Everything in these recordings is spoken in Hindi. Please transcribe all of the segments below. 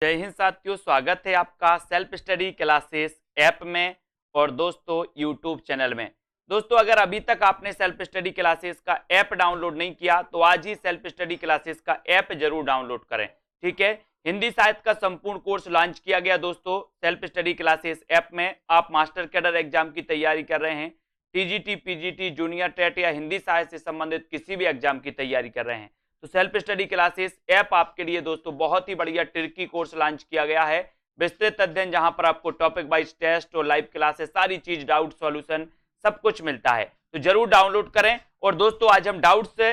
जय हिंद साथियों, स्वागत है आपका सेल्फ स्टडी क्लासेस ऐप में और दोस्तों यूट्यूब चैनल में। दोस्तों अगर अभी तक आपने सेल्फ स्टडी क्लासेस का ऐप डाउनलोड नहीं किया तो आज ही सेल्फ स्टडी क्लासेस का ऐप जरूर डाउनलोड करें। ठीक है, हिंदी साहित्य का संपूर्ण कोर्स लॉन्च किया गया दोस्तों सेल्फ स्टडी क्लासेस ऐप में। आप मास्टर कैडर एग्जाम की तैयारी कर रहे हैं, टीजीटी, पीजीटी, जूनियर टेट या हिंदी साहित्य से संबंधित किसी भी एग्जाम की तैयारी कर रहे हैं तो सेल्फ स्टडी क्लासेस ऐप आपके लिए दोस्तों बहुत ही बढ़िया ट्रिकी कोर्स लॉन्च किया गया है। विस्तृत अध्ययन जहां पर आपको टॉपिक वाइज टेस्ट और लाइव क्लासेस सारी चीज, डाउट सॉल्यूशन सब कुछ मिलता है, तो जरूर डाउनलोड करें। और दोस्तों आज हम डाउट से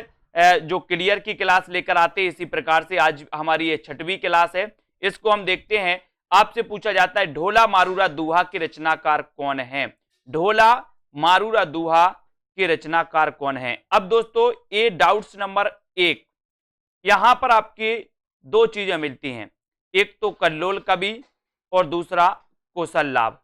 जो क्लियर की क्लास लेकर आते हैं, इसी प्रकार से आज हमारी ये 6वीं क्लास है। इसको हम देखते हैं। आपसे पूछा जाता है ढोला मारूरा दोहा के रचनाकार कौन है। ढोला मारूरा दोहा के रचनाकार कौन है। अब दोस्तों ये डाउट्स नंबर 1, यहां पर आपकी दो चीजें मिलती हैं, एक तो कल्लोल कवि और दूसरा कौशल लाभ।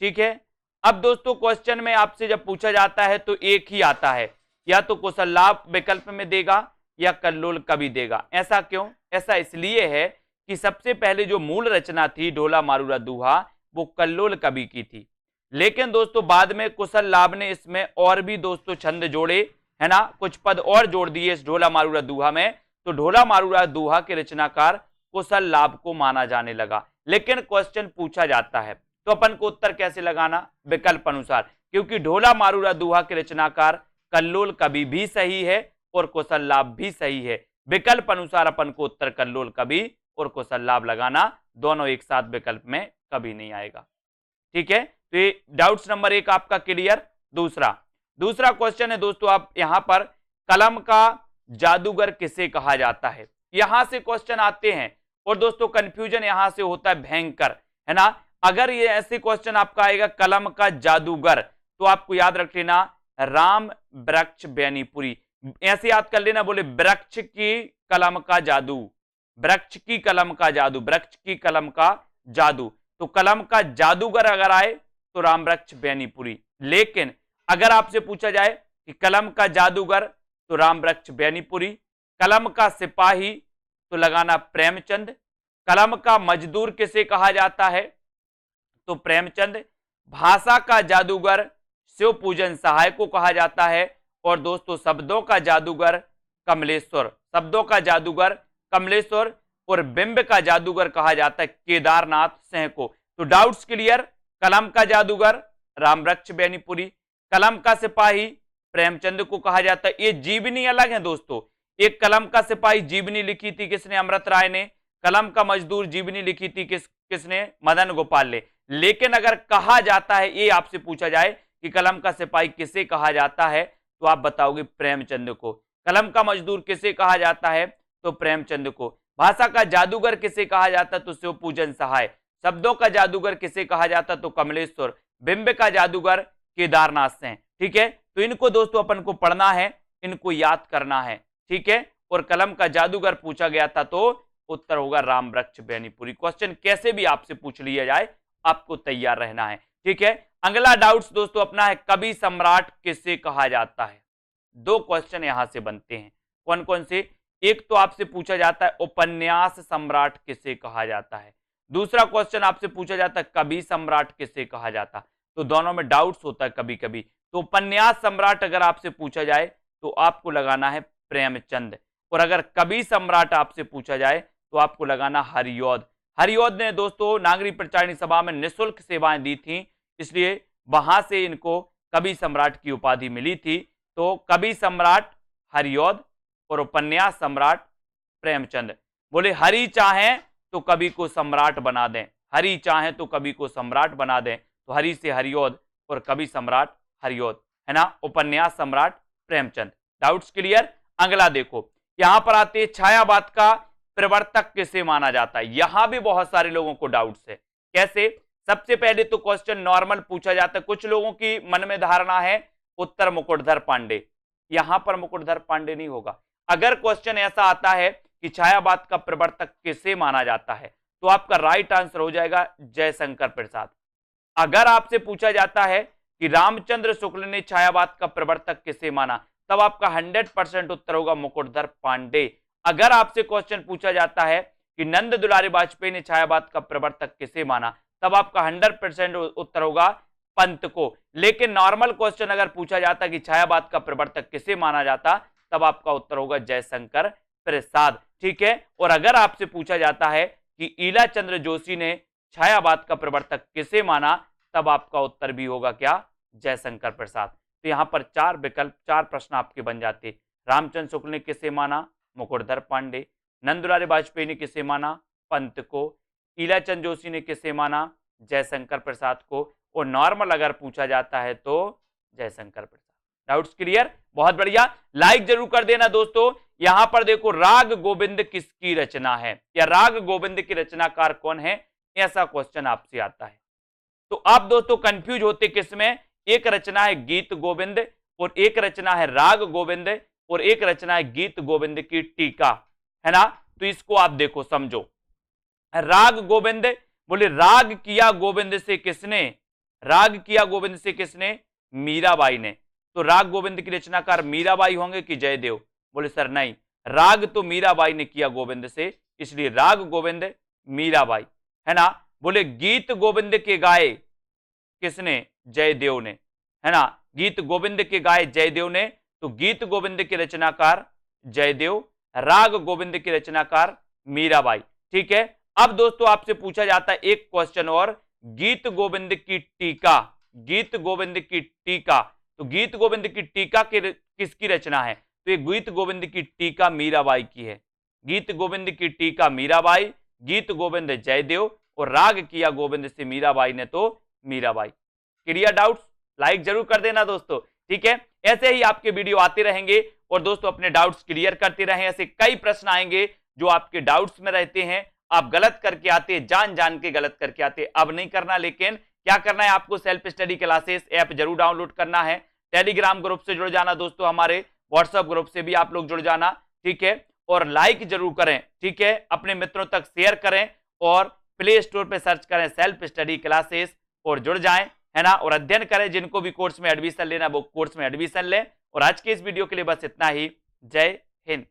ठीक है, अब दोस्तों क्वेश्चन में आपसे जब पूछा जाता है तो एक ही आता है, या तो कौशल लाभ विकल्प में देगा या कल्लोल कवि देगा। ऐसा क्यों? ऐसा इसलिए है कि सबसे पहले जो मूल रचना थी ढोला मारूरा दोहा वो कल्लोल कवि की थी, लेकिन दोस्तों बाद में कौशल लाभ ने इसमें और भी दोस्तों छंद जोड़े, है ना, कुछ पद और जोड़ दिए इस ढोला मारूरा दोहा में, तो ढोला मारूरा दोहा के रचनाकार कौशल लाभ को माना जाने लगा। लेकिन क्वेश्चन पूछा जाता है तो अपन को उत्तर कैसे लगाना? विकल्प अनुसार, क्योंकि ढोला मारूरा दोहा के रचनाकार कल्लोल कवि भी सही है और कौशल लाभ भी सही है। विकल्प अनुसार अपन को उत्तर कल्लोल कवि और कौशल लाभ लगाना, दोनों एक साथ विकल्प में कभी नहीं आएगा। ठीक है, तो ये डाउट्स नंबर 1 आपका क्लियर। दूसरा क्वेश्चन है दोस्तों, आप यहां पर कलम का जादूगर किसे कहा जाता है, यहां से क्वेश्चन आते हैं और दोस्तों कंफ्यूजन यहां से होता है भयंकर, है ना। अगर ये ऐसे क्वेश्चन आपका आएगा कलम का जादूगर तो आपको याद रख लेना राम वृक्ष बेनीपुरी, ऐसे याद कर लेना। बोले वृक्ष की कलम का जादू, वृक्ष की कलम का जादू, वृक्ष की कलम का जादू, तो कलम का जादूगर अगर आए तो राम वृक्ष बेनीपुरी। लेकिन अगर आपसे पूछा जाए कि कलम का जादूगर तो राम वृक्ष बेनीपुरी, कलम का सिपाही तो लगाना प्रेमचंद, कलम का मजदूर किसे कहा जाता है तो प्रेमचंद, भाषा का जादूगर शिव पूजन सहाय को कहा जाता है, और दोस्तों शब्दों का जादूगर कमलेश्वर, शब्दों का जादूगर कमलेश्वर, और बिंब का जादूगर कहा जाता है केदारनाथ सिंह को। तो डाउट्स क्लियर, कलम का जादूगर राम वृक्ष बेनीपुरी, कलम का सिपाही प्रेमचंद को कहा जाता है। ये जीवनी अलग है दोस्तों, एक कलम का सिपाही जीवनी लिखी थी किसने? अमृत राय ने। कलम का मजदूर जीवनी लिखी थी किसने? मदन गोपाल ने। लेकिन अगर कहा जाता है, ये आपसे पूछा जाए कि कलम का सिपाही किसे कहा जाता है तो आप बताओगे प्रेमचंद को। कलम का मजदूर किसे कहा जाता है तो प्रेमचंद को। भाषा का जादूगर किसे कहा जाता तो शिव पूजन सहाय, शब्दों का जादूगर किसे कहा जाता तो कमलेश्वर, बिंब का जादूगर केदारनाथ सिंह। ठीक है, तो इनको दोस्तों अपन को पढ़ना है, इनको याद करना है। ठीक है, और कलम का जादूगर पूछा गया था तो उत्तर होगा राम वृक्ष बेनीपुरी। क्वेश्चन कैसे भी आपसे पूछ लिया जाए आपको तैयार रहना है। ठीक है, अगला डाउट्स दोस्तों अपना है कवि सम्राट किसे कहा जाता है। दो क्वेश्चन यहां से बनते हैं, कौन कौन से? एक तो आपसे पूछा जाता है उपन्यास सम्राट किसे कहा जाता है, दूसरा क्वेश्चन आपसे पूछा जाता है कवि सम्राट किसे कहा जाता। तो दोनों में डाउट्स होता है कभी कभी। तो उपन्यास सम्राट अगर आपसे पूछा जाए तो आपको लगाना है प्रेमचंद, और अगर कवि सम्राट आपसे पूछा जाए तो आपको लगाना हरिऔध। हरिऔध ने दोस्तों नागरिक प्रचारिणी सभा में निःशुल्क सेवाएं दी थी, इसलिए वहां से इनको कवि सम्राट की उपाधि मिली थी। तो कवि सम्राट हरिऔध और उपन्यास सम्राट प्रेमचंद। बोले हरि चाहें तो कवि को सम्राट बना दें, हरि चाहें तो कवि को सम्राट बना दें, तो हरि से हरिऔध और कवि सम्राट हरिऔध, है ना, उपन्यास सम्राट प्रेमचंद। Doubts clear. अगला देखो, यहां पर आते हैं छायावाद का प्रवर्तक किसे माना जाता है। यहां भी बहुत सारे लोगों को डाउट्स है, कैसे? सबसे पहले तो क्वेश्चन नॉर्मल पूछा जाता है, कुछ लोगों की मन में धारणा है उत्तर मुकुटधर पांडे, यहां पर मुकुटधर पांडे नहीं होगा। अगर क्वेश्चन ऐसा आता है कि छायावाद का प्रवर्तक किसे माना जाता है तो आपका राइट आंसर हो जाएगा जयशंकर प्रसाद। अगर आपसे पूछा जाता है कि रामचंद्र शुक्ल ने छायावाद का प्रवर्तक किसे माना, तब आपका 100% उत्तर होगा मुकुटधर पांडे। अगर आपसे क्वेश्चन पूछा जाता है कि नंद दुलारी वाजपेयी ने छायावाद का प्रवर्तक किसे माना, तब आपका 100% उत्तर होगा पंत को। लेकिन नॉर्मल क्वेश्चन अगर पूछा जाता कि छायावाद का प्रवर्तक किसे माना जाता, तब आपका उत्तर होगा जयशंकर प्रसाद। ठीक है, और अगर आपसे पूछा जाता है कि ईला चंद्र जोशी ने छायावाद का प्रवर्तक किसे माना, तब आपका उत्तर भी होगा क्या, जयशंकर प्रसाद। तो यहां पर 4 विकल्प, 4 प्रश्न आपके बन जाते। रामचंद्र शुक्ल ने किसे माना, मुकुटधर पांडे। नंदुलारी वाजपेयी ने किसे माना, पंत को। ईलाचंद जोशी ने किसे माना, जयशंकर प्रसाद को। और नॉर्मल अगर पूछा जाता है तो जयशंकर प्रसाद। डाउट्स क्लियर, बहुत बढ़िया, लाइक जरूर कर देना दोस्तों। यहां पर देखो राग गोविंद किसकी रचना है, या राग गोविंद की रचनाकार कौन है, ऐसा क्वेश्चन आपसे आता है। तो आप दोस्तों कंफ्यूज होते किसमें, एक रचना है गीत गोविंद और एक रचना है राग गोविंद और एक रचना है गीत गोविंद की टीका, है ना। तो इसको आप देखो समझो। राग गोविंद, बोले राग किया गोविंद से किसने, राग किया गोविंद से किसने, मीराबाई ने। तो राग गोविंद की रचनाकार मीराबाई होंगे कि जयदेव, बोले सर नहीं, राग तो मीराबाई ने किया गोविंद से, इसलिए राग गोविंद मीराबाई, है ना। बोले गीत गोविंद के गाए किसने, जयदेव ने, है ना। गीत गोविंद के गाए जयदेव ने, तो गीत गोविंद के रचनाकार जयदेव, राग गोविंद की रचनाकार मीराबाई। ठीक है, अब दोस्तों आपसे पूछा जाता है एक क्वेश्चन और, गीत गोविंद की टीका, गीत गोविंद की टीका, तो गीत गोविंद की टीका किसकी रचना है, तो ये गीत गोविंद की टीका मीराबाई की है। गीत गोविंद की टीका मीराबाई, गीत गोविंद जयदेव और राग किया गोविंद से मीराबाई ने, तो मीराबाई। क्लियर डाउट्स, लाइक जरूर कर देना दोस्तों। ठीक है, ऐसे ही आपके वीडियो आते रहेंगे और दोस्तों अपने डाउट्स क्लियर करते रहें। ऐसे कई प्रश्न आएंगे जो आपके डाउट्स में रहते हैं, आप गलत करके आते, जान जान के गलत करके आते। अब नहीं करना, लेकिन क्या करना है आपको, सेल्फ स्टडी क्लासेस ऐप जरूर डाउनलोड करना है। टेलीग्राम ग्रुप से जुड़ जाना दोस्तों, हमारे व्हाट्सएप ग्रुप से भी आप लोग जुड़ जाना। ठीक है, और लाइक जरूर करें। ठीक है, अपने मित्रों तक शेयर करें और प्ले स्टोर पे सर्च करें सेल्फ स्टडी क्लासेस और जुड़ जाएं, है ना। और अध्ययन करें, जिनको भी कोर्स में एडमिशन लेना वो कोर्स में एडमिशन लें। और आज के इस वीडियो के लिए बस इतना ही। जय हिंद।